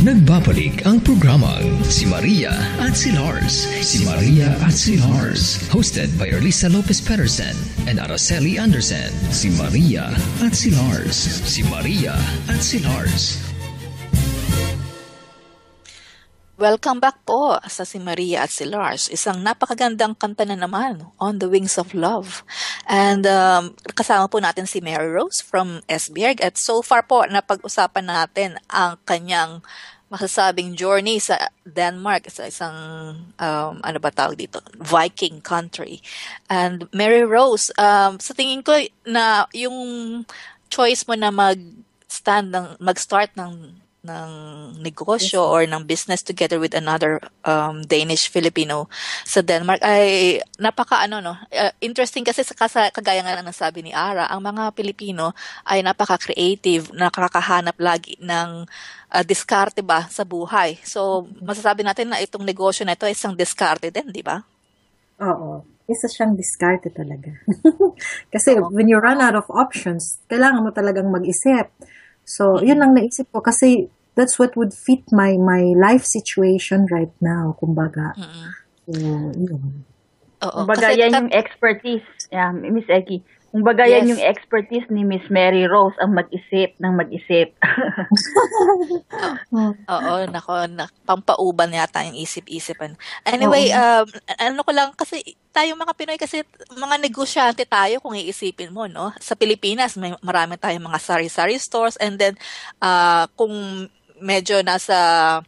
Nagbabalik ang programang Si Maria at si Lars. Si Maria at si Lars. Hosted by Erlisa Lopez Peterson and Araceli Anderson. Si Maria at si Lars. Si Maria at si Lars. Welcome back po sa Si Maria at si Lars. Isang napakagandang kanta na naman, On the Wings of Love. And kasama po natin si Mary Rose from Esbjerg. At so far po, napag-usapan natin ang kanyang masasabing journey sa Denmark, sa isang, ano ba tawag dito, Viking country. And Mary Rose, sa tingin ko na yung choice mo na mag-start ng negosyo or ng business together with another Danish Filipino sa Denmark ay interesting kasi kagaya nga ng nasabi ni Ara, ang mga Pilipino ay napaka-creative, nakakahanap lagi ng diskarte ba sa buhay. So masasabi natin na itong negosyo na ito ay isang diskarte din, di ba? Oo. Isa siyang diskarte talaga. Kasi when you run out of options, kailangan mo talagang mag-isip. So, yun lang naisip ko kasi that's what would fit my life situation right now, kumbaga. So, yun. Kumbaga yan yung expertise, Miss Eki. Kumbaga yan yung expertise ni Miss Mary Rose, ang mag-isip ng mag-isip. Oo, pampauban yata yung isip-isipan. Anyway, ano ko lang, kasi tayo mga Pinoy, kasi mga negosyante tayo kung iisipin mo, no? Sa Pilipinas, marami tayong mga sari-sari stores, and then kung medyo nasa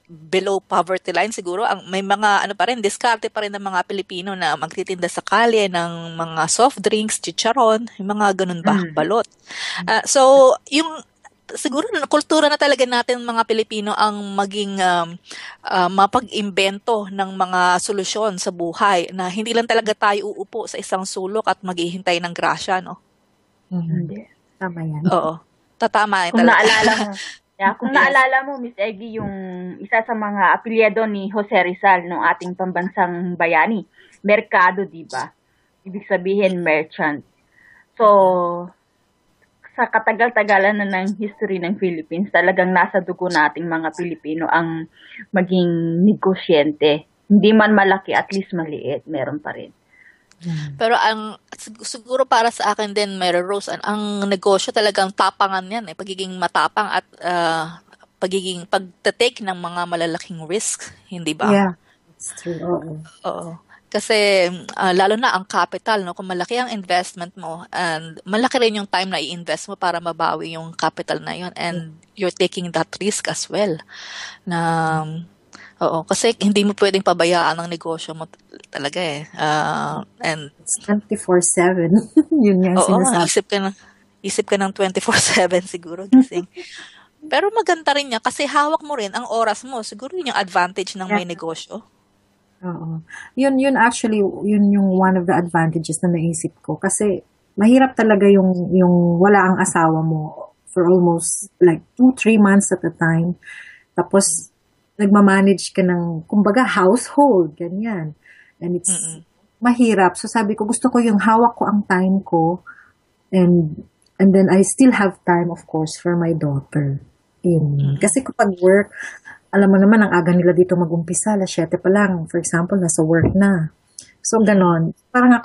below poverty line siguro, may mga diskarte pa rin ng mga Pilipino na magtitinda sa kalye ng mga soft drinks, chicharon, yung mga ganun ba, balot. So, yung siguro kultura na talaga natin mga Pilipino ang maging mapag-imbento ng mga solusyon sa buhay na hindi lang talaga tayo uupo sa isang sulok at maghihintay ng grasya, no? Tama yan. Oo. Tatama kung talaga. Naalala mo. Kung naalala mo, Miss Eggy, yung isa sa mga apelyado ni Jose Rizal ng ating pambansang bayani, merkado, di ba? Ibig sabihin, merchant. So, sa katagal-tagalan na ng history ng Philippines, talagang nasa dugo nating mga Pilipino ang maging negosyente. Hindi man malaki, at least maliit, meron pa rin. Pero siguro para sa akin din, Mary Rose, ang negosyo talagang tapangan yan, pagiging matapang at pagiging pagte-take ng mga malalaking risk, hindi ba? Yeah, it's true. Oo. Kasi lalo na ang capital, no, kung malaki ang investment mo and malaki rin yung time na i-invest mo para mabawi yung capital na yun, and you're taking that risk as well. Oo, kasi hindi mo pwedeng pabayaan ang negosyo mo talaga and it's 24/7. Yun nga sinasabi. Isip ka ng 24/7 siguro gising. Pero maganda rin niya kasi hawak mo rin ang oras mo. Siguro yun yung advantage ng may negosyo. Oo. Yun actually, yun yung one of the advantages na naisip ko. Kasi mahirap talaga yung wala ang asawa mo for almost like 2-3 months at a time. Tapos, nagmamanage ka ng, kumbaga, household, ganyan. And it's mahirap. So sabi ko, gusto ko yung hawak ko ang time ko, and then I still have time, of course, for my daughter. Kasi kapag work, alam mo naman, ang aga nila dito mag-umpisa, 7 pa lang, for example, nasa work na. So, ganon. Parang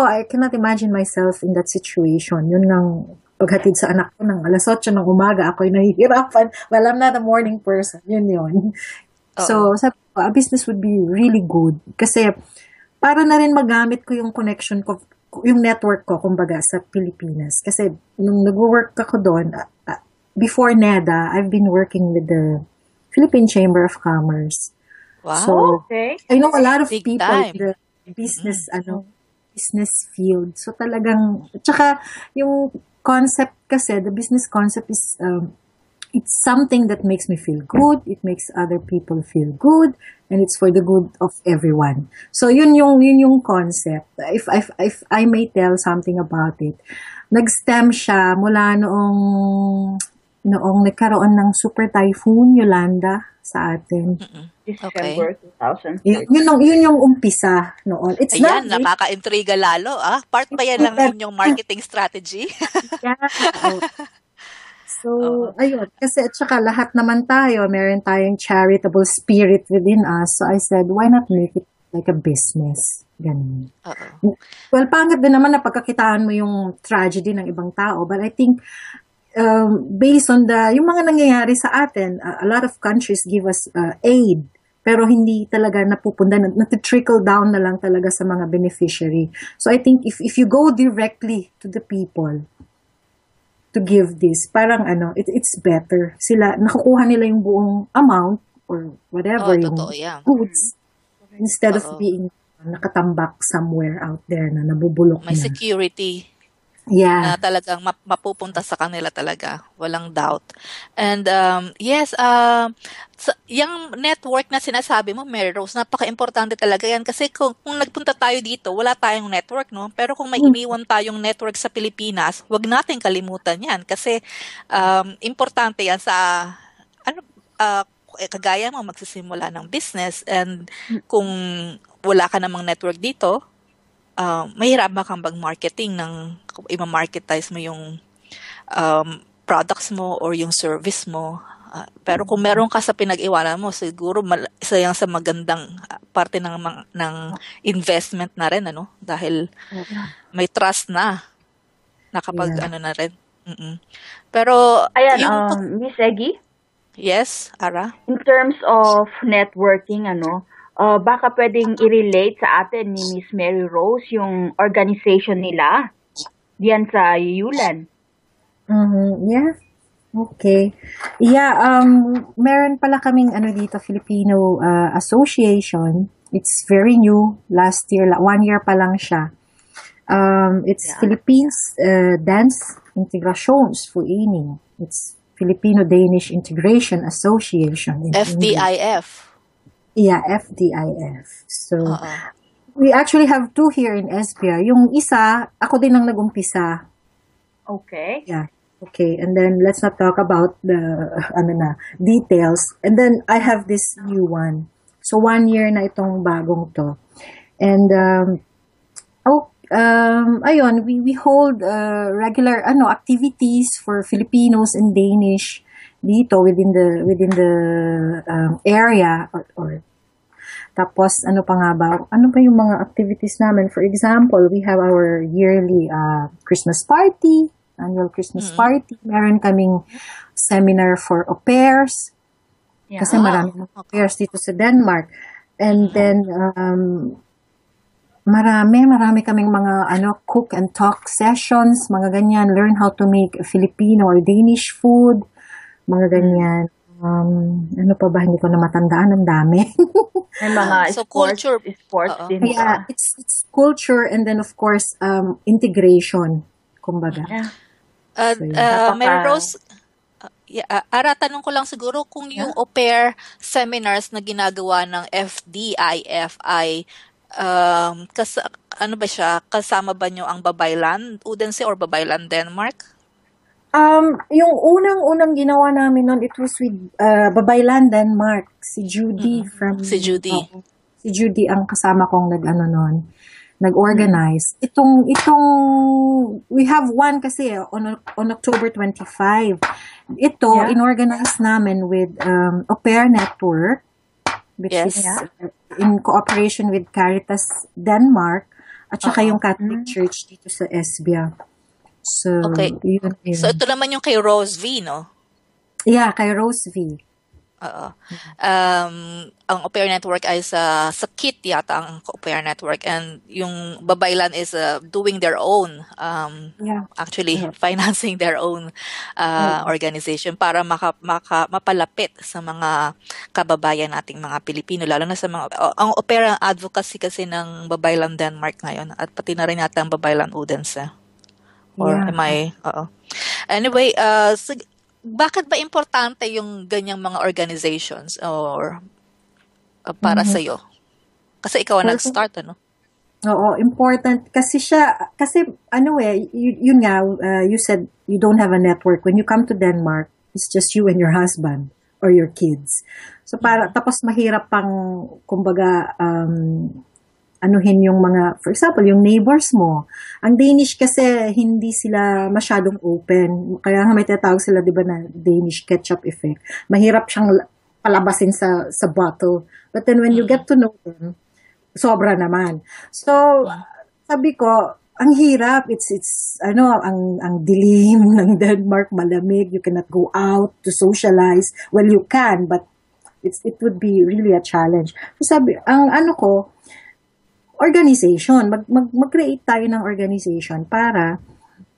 I cannot imagine myself in that situation. Yun lang, paghatid sa anak ko ng 8:00 ng umaga, ako'y nahihirapan. Well, I'm not a morning person. Yun. So, sabi ko, a business would be really good. Kasi, para na rin magamit ko yung connection ko, yung network ko, kumbaga, sa Pilipinas. Kasi, nung nag-work ako doon, before NEDA, I've been working with the Philippine Chamber of Commerce. Wow. So, okay. I know a lot of Big people time. in the business, business field. So, talagang, tsaka, yung concept kasi, the business concept is, it's something that makes me feel good, it makes other people feel good, and it's for the good of everyone. So, yun yung concept. If I may tell something about it, nag-stem siya mula noong nagkaroon ng super typhoon Yolanda sa atin. December 2000. Yun yung umpisa noon. It's Ayan, not nakaka-intriga lalo. Part pa yan ng inyong marketing strategy. Yeah. So, ayun. Kasi at saka lahat naman tayo, meron tayong charitable spirit within us. So I said, why not make it like a business? Ganun. Well, pangit din naman na pagkakitaan mo yung tragedy ng ibang tao. But I think, based on yung mga nangyayari sa atin, a lot of countries give us aid. Pero hindi talaga napupunta, nati-trickle down na lang talaga sa mga beneficiary. So I think if you go directly to the people to give this, parang it's better. Sila, nakukuha nila yung buong amount or whatever, yung goods, instead of being nakatambak somewhere out there na nabubulok May na. security. Yeah. Na talagang mapupunta sa kanila talaga. Walang doubt. And yes, yung network na sinasabi mo, Mary Rose, napaka-importante talaga yan. Kasi kung nagpunta tayo dito, wala tayong network, no? Pero kung may iniwan tayong network sa Pilipinas, wag natin kalimutan yan. Kasi importante yan sa, kagaya mo, magsisimula ng business. And kung wala ka namang network dito, mahirap kang mag-marketing kung i-marketize mo yung products mo or yung service mo. Pero kung meron ka sa pinag-iwanan mo, siguro isa yan sa magandang parte ng investment na rin, dahil may trust na kapag na rin. Pero ayan, Miss Eggy? Yes, Ara? In terms of networking, baka pwedeng i-relate sa atin ni Miss Mary Rose yung organization nila diyan sa Yulan. Yeah. Okay. Yeah, meron pala kaming dito, Filipino association. It's very new. Last year, 1 year pa lang siya. It's Philippines Dance Integrationsforening. It's Filipino-Danish Integration Association. FDIF. Yeah, FDIF. So, we actually have 2 here in SBR. Yung isa, ako din ang nag-umpisa. Okay. Yeah. Okay. And then, let's not talk about the, details. And then, I have this new one. So, 1 year na itong bagong to. And, ayun, we hold regular, activities for Filipinos and Danish dito within the area or tapos pa nga ba yung mga activities namin. For example, we have our yearly Christmas party, annual Christmas party. Meron kaming seminar for au pairs kasi maraming au pairs dito sa Denmark. And then marami kaming mga cook and talk sessions, mga ganyan, learn how to make Filipino or Danish food. Mga ganyan. Ano pa ba? Hindi ko na matandaan. Ang dami. May mga sports din. Yeah, it's culture and then of course, integration. Kumbaga. Mary Rose, Ara, tanong ko lang siguro kung yung au pair seminars na ginagawa ng FDIF ay ano ba siya? Kasama ba nyo ang Babaylan Odense or Babaylan Denmark? Yung unang ginawa namin noon, it was with Babaylan Denmark, si Judy Si Judy. Si Judy ang kasama kong nag-organize. Itong we have one kasi on October 25. Ito inorganize namin with Au Pair Network, which is in cooperation with Caritas Denmark at saka yung Catholic Church dito sa Esbjerg. So, yun. So, ito naman yung kay Rose V, no? Yeah, kay Rose V. Ang Au Pair Network ay sa KIT yata ang Au Pair Network, and yung Babaylan is doing their own, actually financing their own organization para mapalapit sa mga kababayan nating mga Pilipino, lalo na sa mga, ang Au Pair advocacy kasi ng Babaylan Denmark ngayon, at pati na rin yata ang Babaylan Odense. Or am I? Anyway, bakit ba importante yung ganyang mga organizations or para sa'yo? Kasi ikaw ang nag-start, ano? Oo, important. Kasi yun nga, you said you don't have a network. When you come to Denmark, it's just you and your husband or your kids. So, tapos mahirap pang, kumbaga, anuhin yung mga, for example, yung neighbors mo. Ang Danish kasi hindi sila masyadong open. Kaya nga may tinatawag sila, di ba, na Danish ketchup effect. Mahirap siyang palabasin sa bottle. But then when you get to know them, sobra naman. So, sabi ko, ang hirap. It's ang dilim ng Denmark, malamig. You cannot go out to socialize. Well, you can, but it would be really a challenge. So sabi, ang organization, mag-create tayo ng organization para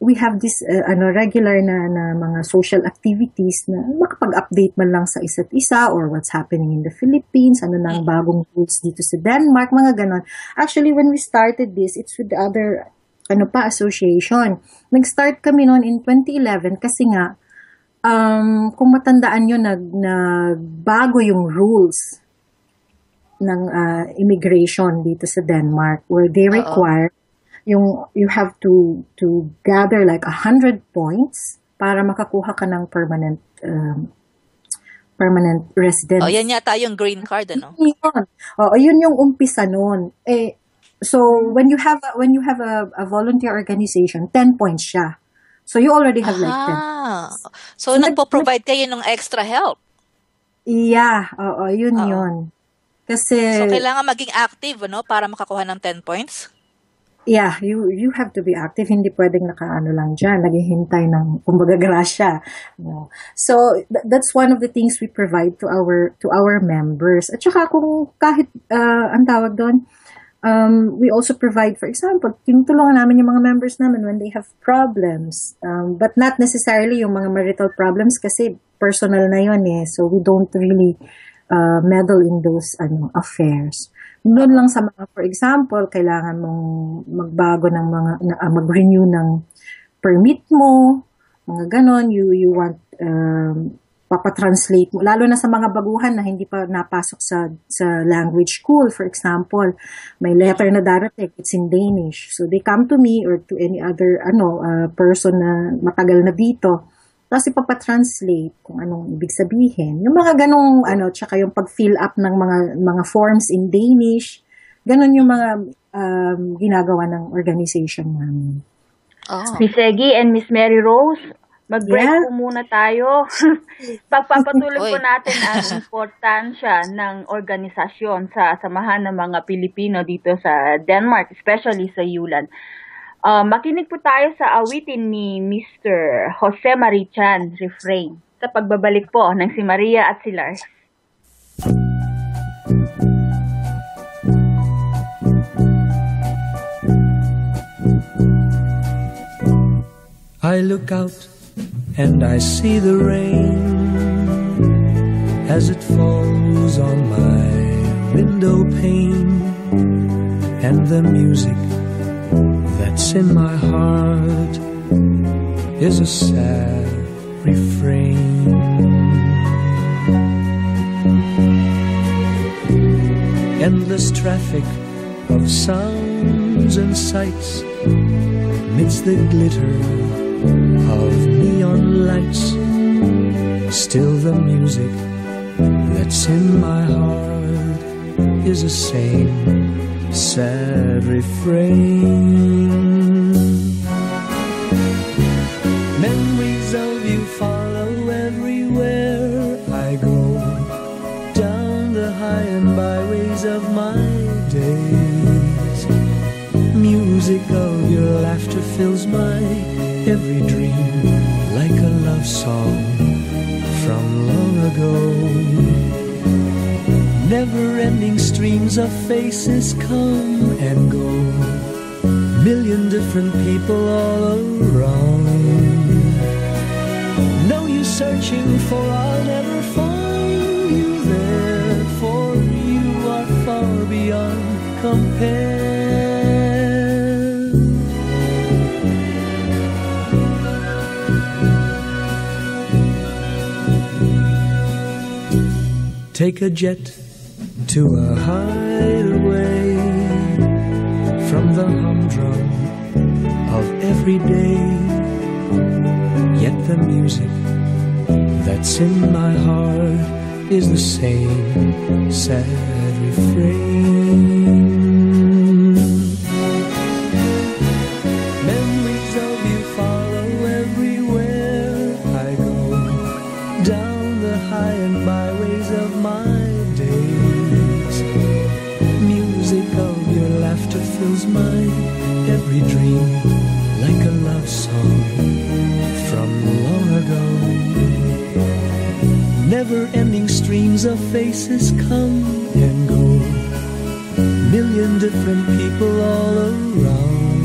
we have this regular na mga social activities na makapag-update man lang sa isa't isa or what's happening in the Philippines, ano na ang bagong rules dito sa Denmark, mga ganon. Actually, when we started this, it's with the other association. Nag-start kami noon in 2011 kasi nga kung matandaan nyo, nagbago yung rules ng immigration dito sa Denmark where they require you have to gather like 100 points para makakuha ka ng permanent residence. Yan yata yung green card, ano? Yun yung umpisa noon. So when you have a volunteer organization, 10 points siya. So you already have like 10. So nagpo-provide kayo ng extra help. Yeah, yun. Kasi so kailangan maging active, no, para makakuha ng 10 points? Yeah, you have to be active. Hindi pwedeng nakaano lang diyan, naghihintay ng kumbaga grasya, no. So that's one of the things we provide to our members. At saka kung kahit ang tawag doon, we also provide, for example, tinutulungan namin yung mga members namin when they have problems. But not necessarily yung mga marital problems kasi personal na yun eh. So we don't really meddle in those affairs. Doon lang sa mga, for example, kailangan mong magbago ng mga, mag-renew ng permit mo, mga ganon, you want papatranslate mo, lalo na sa mga baguhan na hindi pa napasok sa language school, for example, may letter na darating, it's in Danish. So they come to me or to any other person na matagal na dito, tapos ipapatranslate kung anong ibig sabihin. Yung mga ganong tsaka yung pag-fill up ng mga forms in Danish, ganon yung mga ginagawa ng organization namin. Miss Eggy and Miss Mary Rose, mag-break po muna tayo. Pagpapatuloy po natin ang importansya ng organisasyon sa samahan ng mga Pilipino dito sa Denmark, especially sa Yulan. Makinig po tayo sa awitin ni Mr. Jose Marie Chan, Refrain, sa pagbabalik po ng Si Maria at si Lars. I look out and I see the rain as it falls on my window pane, and the music that's in my heart is a sad refrain. Endless traffic of sounds and sights amidst the glitter of neon lights. Still the music that's in my heart is the same sad refrain. Memories of you follow everywhere I go, down the high and byways of my days. Music of your laughter fills my every dream like a love song from long ago. Never-ending streams of faces come and go, million different people all around. No use searching for, I'll never find you there, for you are far beyond compare. Take a jet to a hideaway from the humdrum of every day. Yet the music that's in my heart is the same sad refrain. by and byways of my days. Music of your laughter fills my every dream like a love song from long ago. Never-ending streams of faces come and go, million different people all around.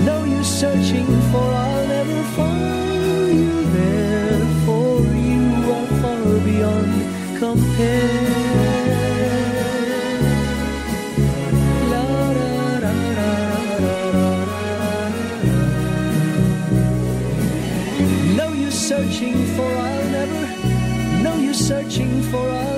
No use searching for, I'll never find you there, for you are far beyond compare. Searching for, I'll never, no use searching for, I'll